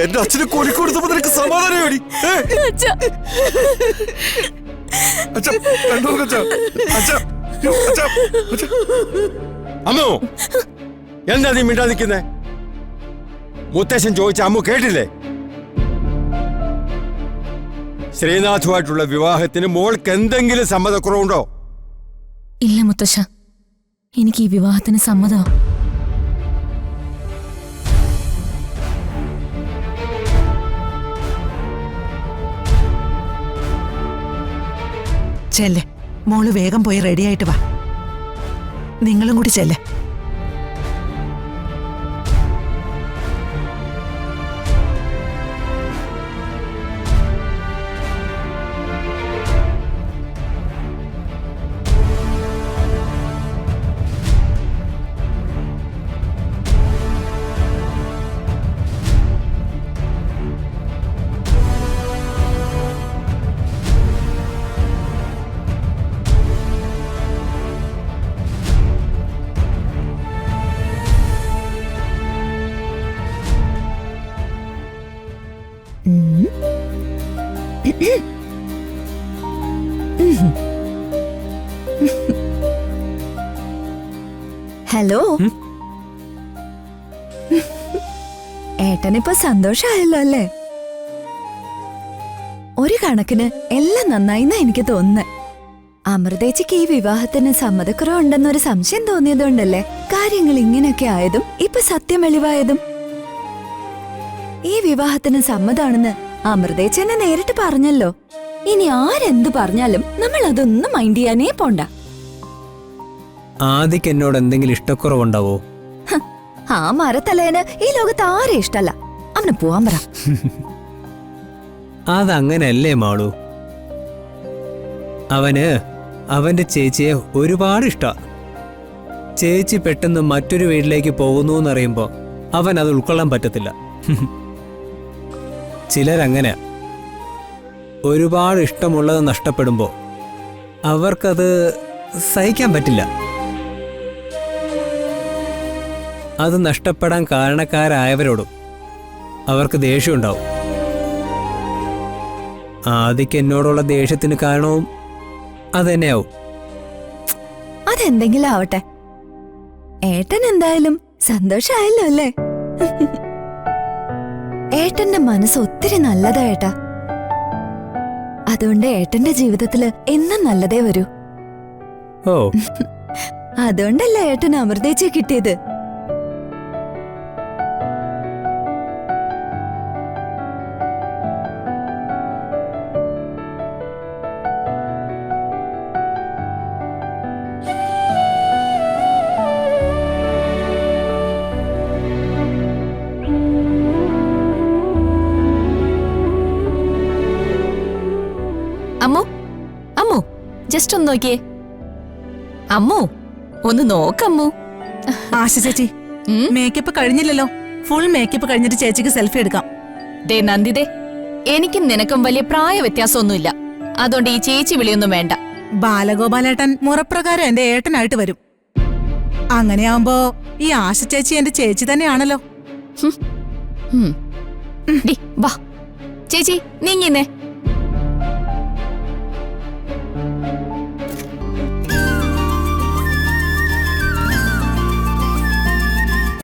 എന്റെ അച്ഛനെ കൊലിക്കൊടുത്തപ്പോ നിനക്ക് സമാധാനമാടി. അമ്മോ, എന്താ നീ മിണ്ടാ നിൽക്കുന്നേ? മുത്തശ്ശൻ ചോദിച്ച അമ്മു കേട്ടില്ലേ? ശ്രീനാഥുമായിട്ടുള്ള വിവാഹത്തിന് മോൾക്ക് എന്തെങ്കിലും സമ്മതക്കുറവുണ്ടോ? ഇല്ല മുത്തശ്ശ, എനിക്ക് ഈ വിവാഹത്തിന് സമ്മതം. ചെല്ലെ, മോള് വേഗം പോയി റെഡിയായിട്ട് വാ. നിങ്ങളും കൂടി ചെല്ലെ. ഹലോ, ഏട്ടനിപ്പോ സന്തോഷമായല്ലോ അല്ലേ? ഒരു കണക്കിന് എല്ലാം നന്നായിന്നാ എനിക്ക് തോന്നുന്നത്. അമൃതേച്ചിക്ക് ഈ വിവാഹത്തിന് സമ്മതക്കുറവുണ്ടെന്നൊരു സംശയം തോന്നിയതുകൊണ്ടല്ലേ കാര്യങ്ങൾ ഇങ്ങനെയൊക്കെ ആയതും ഇപ്പൊ സത്യം വെളിവായതും. ഈ വിവാഹത്തിന് സമ്മതാണെന്ന് അമൃതേച്ചി എന്നെ നേരിട്ട് പറഞ്ഞല്ലോ. ഇനി ആരെന്തു പറഞ്ഞാലും നമ്മൾ അതൊന്നും മൈൻഡ് ചെയ്യാനേ പോണ്ട. ആദിക്ക് എന്നോട് എന്തെങ്കിലും ഇഷ്ടക്കുറവുണ്ടാവോ? ആ മരത്തലേന് ഈ ലോകത്ത് ആരെ ഇഷ്ടല്ല. അവന് പോവാൻ പറ. അതങ്ങനല്ലേ മാളു. അവന് അവന്റെ ചേച്ചിയെ ഒരുപാട് ഇഷ്ടാ. ചേച്ചി പെട്ടെന്ന് മറ്റൊരു വീട്ടിലേക്ക് പോകുന്നു എന്നറിയുമ്പോ അവൻ അത് ഉൾക്കൊള്ളാൻ പറ്റത്തില്ല. ചിലരങ്ങനെ ഒരുപാട് ഇഷ്ടമുള്ളത് നഷ്ടപ്പെടുമ്പോ അവർക്കത് സഹിക്കാൻ പറ്റില്ല. അത് നഷ്ടപ്പെടാൻ കാരണക്കാരായവരോടും അവർക്ക് ദേഷ്യമുണ്ടാവും. ആദിക്ക് എന്നോടുള്ള ദേഷ്യത്തിന് കാരണവും അതന്നെയാവും. അതെന്തെങ്കിലും ആവട്ടെ, ഏട്ടൻ എന്തായാലും സന്തോഷായല്ലോ അല്ലേ? ഏട്ടന്റെ മനസ്സ് ഒത്തിരി നല്ലതാ ഏട്ടാ. അതുകൊണ്ട് ഏട്ടന്റെ ജീവിതത്തില് എന്നും നല്ലതേ വരൂ. ഓ, അതുകൊണ്ടല്ലേ ഏട്ടന് അമൃതേച്ചിയെ കിട്ടിയത്. അമ്മു, അമ്മു, ജസ്റ്റ് ഒന്ന് നോക്കിയേ. അമ്മു, ഒന്ന് നോക്കമ്മു. ആശ ചേച്ചി, മേക്കപ്പ് കഴിഞ്ഞില്ലല്ലോ. ഫുൾ മേക്കപ്പ് കഴിഞ്ഞിട്ട് ചേച്ചിക്ക് സെൽഫി എടുക്കാം. ദേ നന്ദിതേ, എനിക്കും നിനക്കും വലിയ പ്രായ വ്യത്യാസമൊന്നുമില്ല. അതുകൊണ്ട് ഈ ചേച്ചി വിളിയൊന്നും വേണ്ട. ബാലഗോപാലേട്ടൻ മുറപ്രകാരം എന്റെ ഏട്ടനായിട്ട് വരും. അങ്ങനെയാവുമ്പോ ഈ ആശ ചേച്ചി എന്റെ ചേച്ചി തന്നെയാണല്ലോ. വാ ചേച്ചി, നീങ്ങിന്നേ.